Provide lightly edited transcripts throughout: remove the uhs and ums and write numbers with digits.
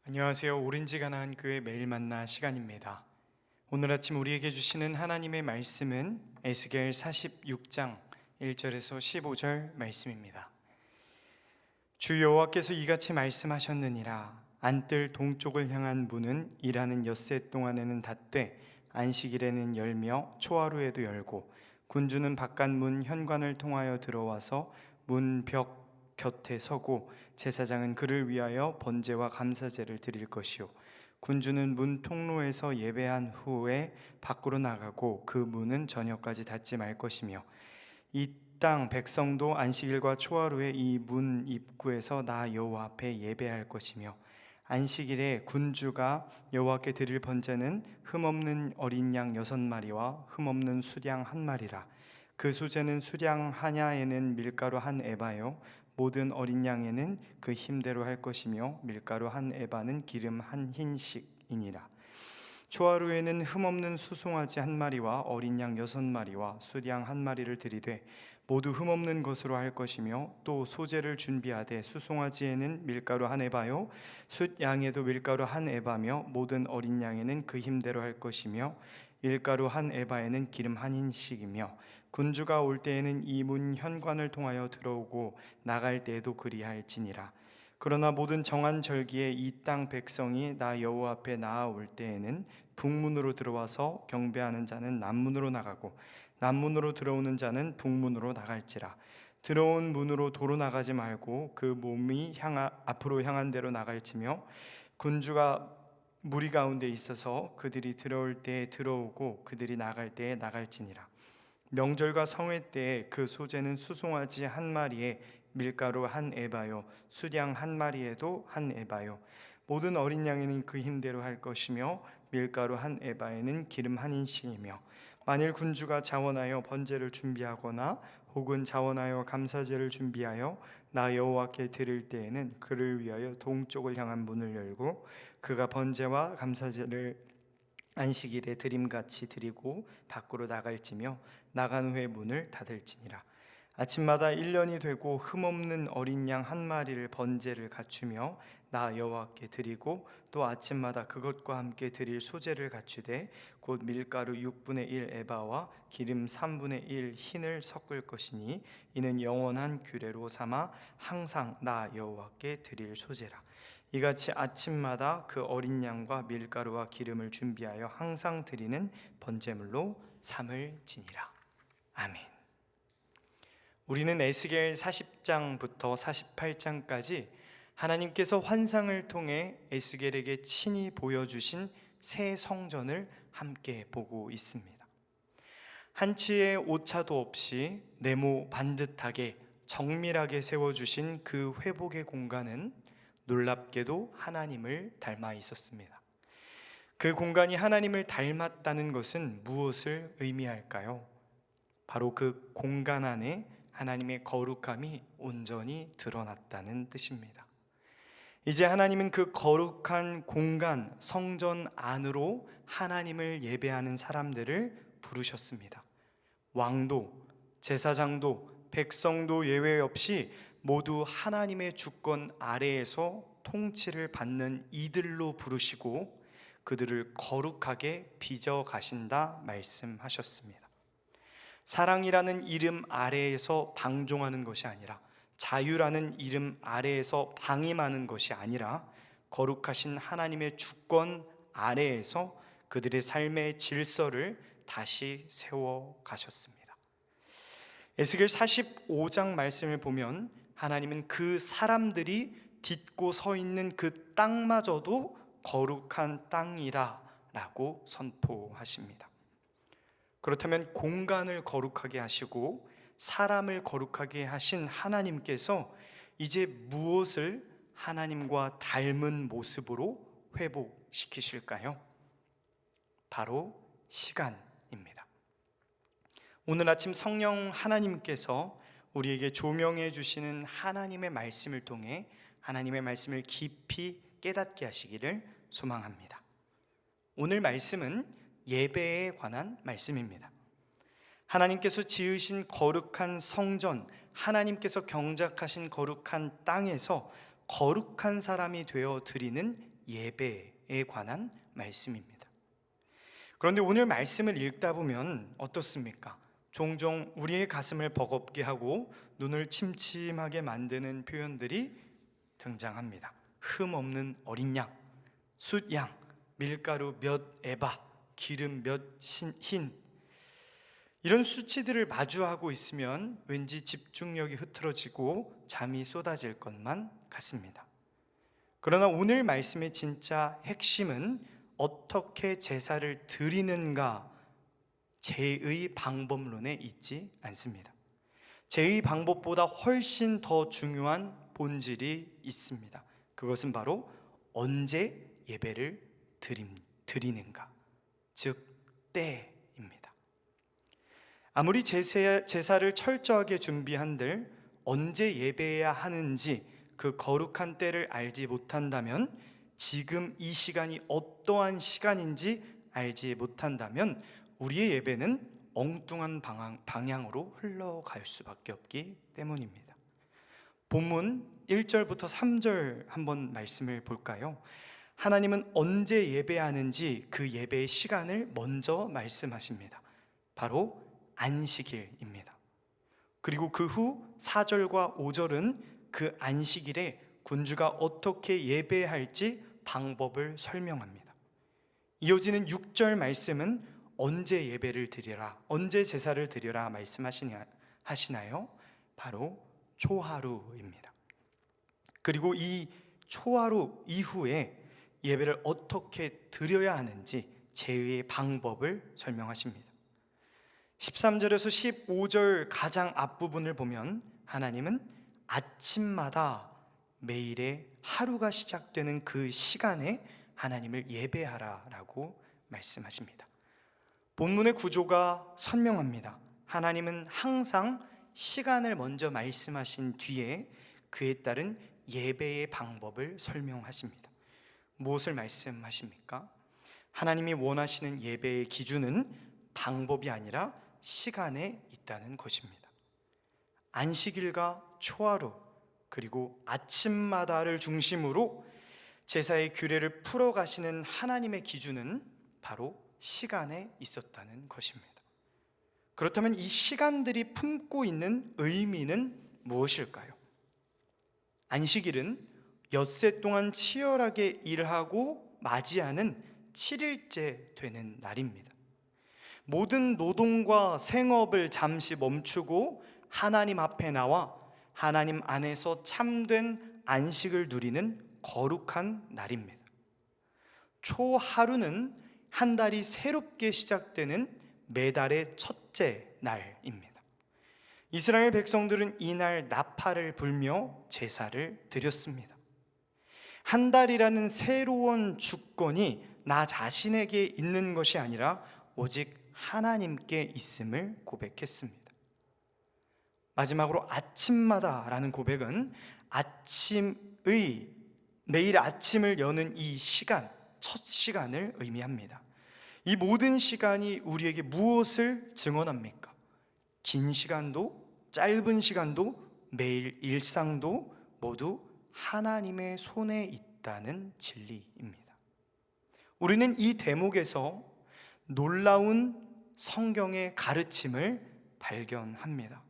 안녕하세요. 오렌지 가나안 교회 매일 만나 시간입니다. 오늘 아침 우리에게 주시는 하나님의 말씀은 에스겔 46장 1절에서 15절 말씀입니다. 주 여호와께서 이같이 말씀하셨느니라. 안뜰 동쪽을 향한 문은 일하는 엿새 동안에는 닫되 안식일에는 열며 초하루에도 열고 군주는 바깥문 현관을 통하여 들어와서 문벽 곁에 서고 제사장은 그를 위하여 번제와 감사제를 드릴 것이요 군주는 문 통로에서 예배한 후에 밖으로 나가고 그 문은 저녁까지 닫지 말 것이며 이 땅 백성도 안식일과 초하루에 이 문 입구에서 나 여호와 앞에 예배할 것이며 안식일에 군주가 여호와께 드릴 번제는 흠없는 어린 양 6마리와 흠없는 수양 1마리라. 그 소제는 수양 하나에는 밀가루 1에바요 모든 어린 양에는 그 힘대로 할 것이며 밀가루 1에바는 기름 1흰씩이니라. 초하루에는 흠없는 수송아지 1마리와 어린 양 6마리와 수양 1마리를 드리되 모두 흠없는 것으로 할 것이며 또 소제를 준비하되 수송아지에는 밀가루 1에바요 숫양에도 밀가루 1에바며 모든 어린 양에는 그 힘대로 할 것이며 밀가루 1에바에는 기름 1흰씩이며 군주가 올 때에는 이 문 현관을 통하여 들어오고 나갈 때에도 그리할지니라. 그러나 모든 정한 절기에 이 땅 백성이 나 여호와 앞에 나아올 때에는 북문으로 들어와서 경배하는 자는 남문으로 나가고 남문으로 들어오는 자는 북문으로 나갈지라. 들어온 문으로 도로 나가지 말고 그 몸이 앞으로 향한 대로 나갈지며 군주가 무리 가운데 있어서 그들이 들어올 때에 들어오고 그들이 나갈 때에 나갈지니라. 명절과 성회 때에 그 소제는 수송아지 1마리에 밀가루 1에바요 수양 1마리에도 1에바요 모든 어린 양에는 그 힘대로 할 것이며 밀가루 1에바에는 기름 1흰씩이며 만일 군주가 자원하여 번제를 준비하거나 혹은 자원하여 감사제를 준비하여 나 여호와께 드릴 때에는 그를 위하여 동쪽을 향한 문을 열고 그가 번제와 감사제를 안식일에 드림같이 드리고 밖으로 나갈지며 나간 후에 문을 닫을지니라. 아침마다 1년이 되고 흠없는 어린 양 1마리를 번제를 갖추며 나 여호와께 드리고 또 아침마다 그것과 함께 드릴 소제를 갖추되 곧 밀가루 6분의 1 에바와 기름 3분의 1 흰을 섞을 것이니 이는 영원한 규례로 삼아 항상 나 여호와께 드릴 소제라. 이같이 아침마다 그 어린 양과 밀가루와 기름을 준비하여 항상 드리는 번제물로 삼을지니라. 아멘. 우리는 에스겔 40장부터 48장까지 하나님께서 환상을 통해 에스겔에게 친히 보여주신 새 성전을 함께 보고 있습니다. 한치의 오차도 없이 네모 반듯하게 정밀하게 세워주신 그 회복의 공간은 놀랍게도 하나님을 닮아 있었습니다. 그 공간이 하나님을 닮았다는 것은 무엇을 의미할까요? 바로 그 공간 안에 하나님의 거룩함이 온전히 드러났다는 뜻입니다. 이제 하나님은 그 거룩한 공간, 성전 안으로 하나님을 예배하는 사람들을 부르셨습니다. 왕도, 제사장도, 백성도 예외 없이 모두 하나님의 주권 아래에서 통치를 받는 이들로 부르시고 그들을 거룩하게 빚어 가신다 말씀하셨습니다. 사랑이라는 이름 아래에서 방종하는 것이 아니라, 자유라는 이름 아래에서 방임하는 것이 아니라 거룩하신 하나님의 주권 아래에서 그들의 삶의 질서를 다시 세워 가셨습니다. 에스겔 45장 말씀을 보면 하나님은 그 사람들이 딛고 서 있는 그 땅마저도 거룩한 땅이라 라고 선포하십니다. 그렇다면 공간을 거룩하게 하시고 사람을 거룩하게 하신 하나님께서 이제 무엇을 하나님과 닮은 모습으로 회복시키실까요? 바로 시간입니다. 오늘 아침 성령 하나님께서 우리에게 조명해 주시는 하나님의 말씀을 통해 하나님의 말씀을 깊이 깨닫게 하시기를 소망합니다. 오늘 말씀은 예배에 관한 말씀입니다. 하나님께서 지으신 거룩한 성전, 하나님께서 경작하신 거룩한 땅에서 거룩한 사람이 되어 드리는 예배에 관한 말씀입니다. 그런데 오늘 말씀을 읽다 보면 어떻습니까? 종종 우리의 가슴을 버겁게 하고 눈을 침침하게 만드는 표현들이 등장합니다. 흠 없는 어린 양, 숫양, 밀가루 몇 에바, 기름 몇 흰. 이런 수치들을 마주하고 있으면 왠지 집중력이 흐트러지고 잠이 쏟아질 것만 같습니다. 그러나 오늘 말씀의 진짜 핵심은 어떻게 제사를 드리는가, 제의 방법론에 있지 않습니다. 제의 방법보다 훨씬 더 중요한 본질이 있습니다. 그것은 바로 언제 예배를 드리는가, 즉 때입니다. 아무리 제사를 철저하게 준비한들 언제 예배해야 하는지 그 거룩한 때를 알지 못한다면, 지금 이 시간이 어떠한 시간인지 알지 못한다면 우리의 예배는 엉뚱한 방향으로 흘러갈 수밖에 없기 때문입니다. 본문 1절부터 3절 한번 말씀을 볼까요? 하나님은 언제 예배하는지 그 예배의 시간을 먼저 말씀하십니다. 바로 안식일입니다. 그리고 그 후 4절과 5절은 그 안식일에 군주가 어떻게 예배할지 방법을 설명합니다. 이어지는 6절 말씀은 언제 예배를 드리라, 언제 제사를 드리라 말씀하시나요? 바로 초하루입니다. 그리고 이 초하루 이후에 예배를 어떻게 드려야 하는지 제의 방법을 설명하십니다. 13절에서 15절 가장 앞부분을 보면 하나님은 아침마다 매일의 하루가 시작되는 그 시간에 하나님을 예배하라라고 말씀하십니다. 본문의 구조가 선명합니다. 하나님은 항상 시간을 먼저 말씀하신 뒤에 그에 따른 예배의 방법을 설명하십니다. 무엇을 말씀하십니까? 하나님이 원하시는 예배의 기준은 방법이 아니라 시간에 있다는 것입니다. 안식일과 초하루 그리고 아침마다를 중심으로 제사의 규례를 풀어가시는 하나님의 기준은 바로 시간에 있었다는 것입니다. 그렇다면 이 시간들이 품고 있는 의미는 무엇일까요? 안식일은 엿새 동안 치열하게 일하고 맞이하는 7일째 되는 날입니다. 모든 노동과 생업을 잠시 멈추고 하나님 앞에 나와 하나님 안에서 참된 안식을 누리는 거룩한 날입니다. 초하루는 한 달이 새롭게 시작되는 매달의 첫째 날입니다. 이스라엘 백성들은 이날 나팔을 불며 제사를 드렸습니다. 한 달이라는 새로운 주권이 나 자신에게 있는 것이 아니라 오직 하나님께 있음을 고백했습니다. 마지막으로 아침마다라는 고백은 매일 아침을 여는 이 시간, 첫 시간을 의미합니다. 이 모든 시간이 우리에게 무엇을 증언합니까? 긴 시간도 짧은 시간도 매일 일상도 모두 하나님의 손에 있다는 진리입니다. 우리는 이 대목에서 놀라운 성경의 가르침을 발견합니다.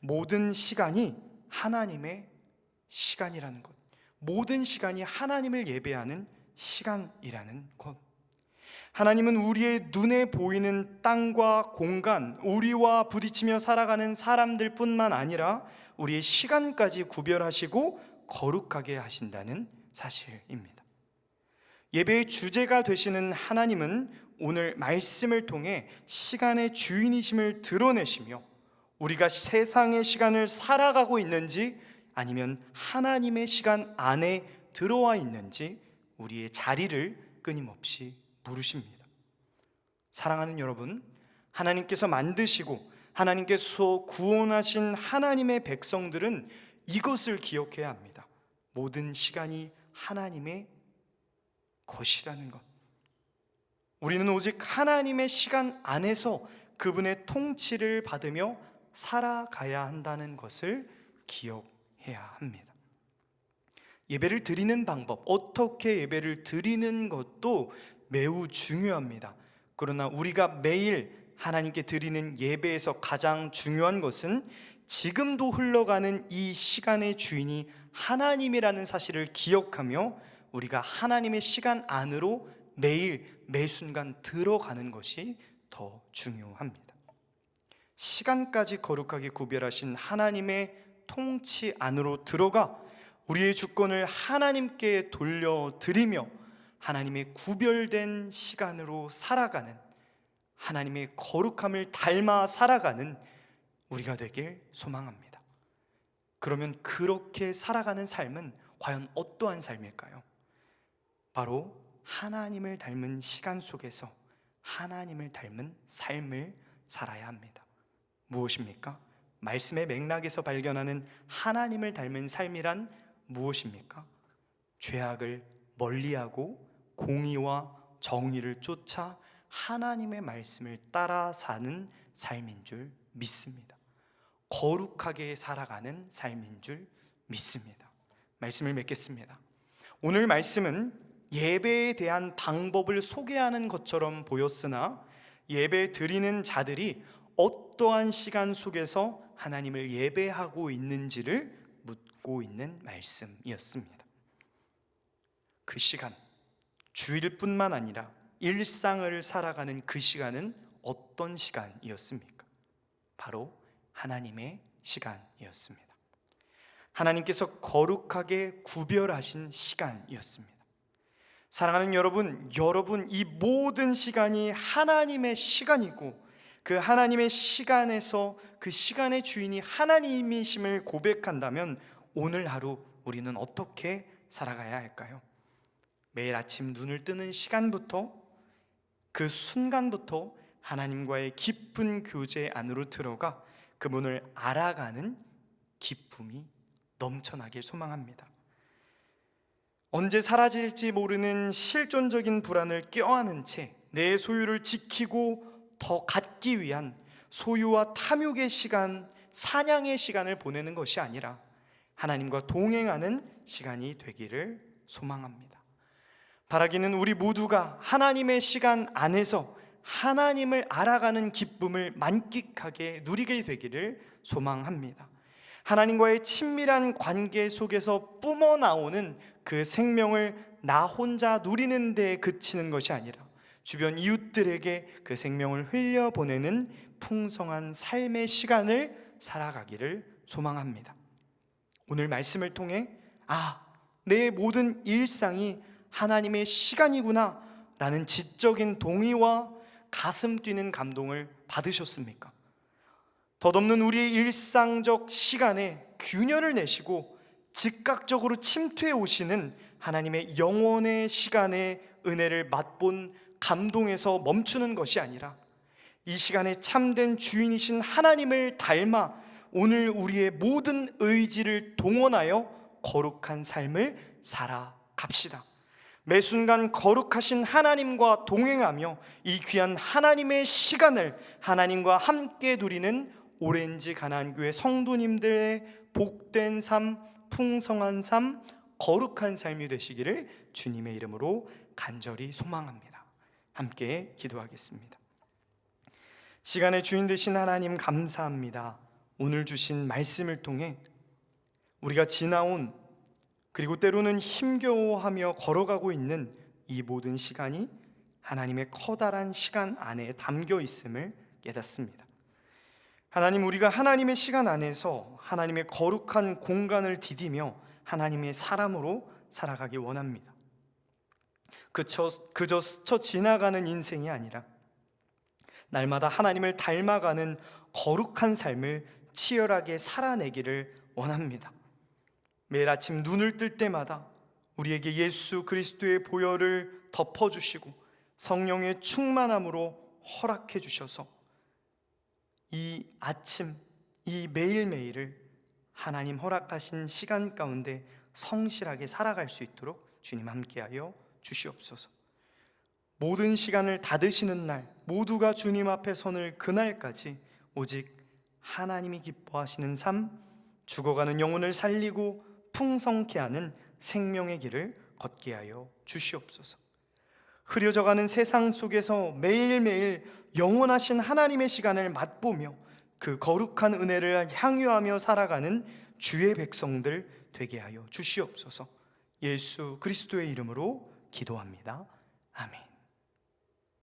모든 시간이 하나님의 시간이라는 것, 모든 시간이 하나님을 예배하는 시간이라는 것. 하나님은 우리의 눈에 보이는 땅과 공간, 우리와 부딪히며 살아가는 사람들 뿐만 아니라 우리의 시간까지 구별하시고 거룩하게 하신다는 사실입니다. 예배의 주제가 되시는 하나님은 오늘 말씀을 통해 시간의 주인이심을 드러내시며 우리가 세상의 시간을 살아가고 있는지 아니면 하나님의 시간 안에 들어와 있는지 우리의 자리를 끊임없이 물으십니다. 사랑하는 여러분, 하나님께서 만드시고 하나님께서 구원하신 하나님의 백성들은 이것을 기억해야 합니다. 모든 시간이 하나님의 것이라는 것. 우리는 오직 하나님의 시간 안에서 그분의 통치를 받으며 살아가야 한다는 것을 기억해야 합니다. 예배를 드리는 방법, 어떻게 예배를 드리는 것도 매우 중요합니다. 그러나 우리가 매일 하나님께 드리는 예배에서 가장 중요한 것은 지금도 흘러가는 이 시간의 주인이 하나님이라는 사실을 기억하며 우리가 하나님의 시간 안으로 매일 매 순간 들어가는 것이 더 중요합니다. 시간까지 거룩하게 구별하신 하나님의 통치 안으로 들어가 우리의 주권을 하나님께 돌려드리며 하나님의 구별된 시간으로 살아가는, 하나님의 거룩함을 닮아 살아가는 우리가 되길 소망합니다. 그러면 그렇게 살아가는 삶은 과연 어떠한 삶일까요? 바로 하나님을 닮은 시간 속에서 하나님을 닮은 삶을 살아야 합니다. 무엇입니까? 말씀의 맥락에서 발견하는 하나님을 닮은 삶이란 무엇입니까? 죄악을 멀리하고 공의와 정의를 쫓아 하나님의 말씀을 따라 사는 삶인 줄 믿습니다. 거룩하게 살아가는 삶인 줄 믿습니다. 말씀을 맺겠습니다. 오늘 말씀은 예배에 대한 방법을 소개하는 것처럼 보였으나 예배 드리는 자들이 어떠한 시간 속에서 하나님을 예배하고 있는지를 묻고 있는 말씀이었습니다. 그 시간, 주일뿐만 아니라 일상을 살아가는 그 시간은 어떤 시간이었습니까? 바로 하나님의 시간이었습니다. 하나님께서 거룩하게 구별하신 시간이었습니다. 사랑하는 여러분, 이 모든 시간이 하나님의 시간이고 그 하나님의 시간에서 그 시간의 주인이 하나님이심을 고백한다면 오늘 하루 우리는 어떻게 살아가야 할까요? 매일 아침 눈을 뜨는 시간부터, 그 순간부터 하나님과의 깊은 교제 안으로 들어가 그분을 알아가는 기쁨이 넘쳐나길 소망합니다. 언제 사라질지 모르는 실존적인 불안을 껴안은 채 내 소유를 지키고 더 갖기 위한 소유와 탐욕의 시간, 사냥의 시간을 보내는 것이 아니라 하나님과 동행하는 시간이 되기를 소망합니다. 바라기는 우리 모두가 하나님의 시간 안에서 하나님을 알아가는 기쁨을 만끽하게 누리게 되기를 소망합니다. 하나님과의 친밀한 관계 속에서 뿜어나오는 그 생명을 나 혼자 누리는 데 그치는 것이 아니라 주변 이웃들에게 그 생명을 흘려보내는 풍성한 삶의 시간을 살아가기를 소망합니다. 오늘 말씀을 통해 내 모든 일상이 하나님의 시간이구나 라는 지적인 동의와 가슴 뛰는 감동을 받으셨습니까? 덧없는 우리의 일상적 시간에 균열을 내시고 즉각적으로 침투해 오시는 하나님의 영원의 시간의 은혜를 맛본 감동에서 멈추는 것이 아니라 이 시간에 참된 주인이신 하나님을 닮아 오늘 우리의 모든 의지를 동원하여 거룩한 삶을 살아갑시다. 매 순간 거룩하신 하나님과 동행하며 이 귀한 하나님의 시간을 하나님과 함께 누리는 오렌지 가나안교회 성도님들의 복된 삶, 풍성한 삶, 거룩한 삶이 되시기를 주님의 이름으로 간절히 소망합니다. 함께 기도하겠습니다. 시간의 주인 되신 하나님 감사합니다. 오늘 주신 말씀을 통해 우리가 지나온, 그리고 때로는 힘겨워하며 걸어가고 있는 이 모든 시간이 하나님의 커다란 시간 안에 담겨 있음을 깨닫습니다. 하나님, 우리가 하나님의 시간 안에서 하나님의 거룩한 공간을 디디며 하나님의 사람으로 살아가기 원합니다. 그저 스쳐 지나가는 인생이 아니라 날마다 하나님을 닮아가는 거룩한 삶을 치열하게 살아내기를 원합니다. 매일 아침 눈을 뜰 때마다 우리에게 예수 그리스도의 보혈을 덮어주시고 성령의 충만함으로 허락해 주셔서 이 아침, 이 매일매일을 하나님 허락하신 시간 가운데 성실하게 살아갈 수 있도록 주님 함께하여 주시옵소서. 모든 시간을 닫으시는 날, 모두가 주님 앞에 서는 그날까지 오직 하나님이 기뻐하시는 삶, 죽어가는 영혼을 살리고 풍성케 하는 생명의 길을 걷게 하여 주시옵소서. 흐려져가는 세상 속에서 매일매일 영원하신 하나님의 시간을 맛보며 그 거룩한 은혜를 향유하며 살아가는 주의 백성들 되게 하여 주시옵소서. 예수 그리스도의 이름으로 기도합니다. 아멘.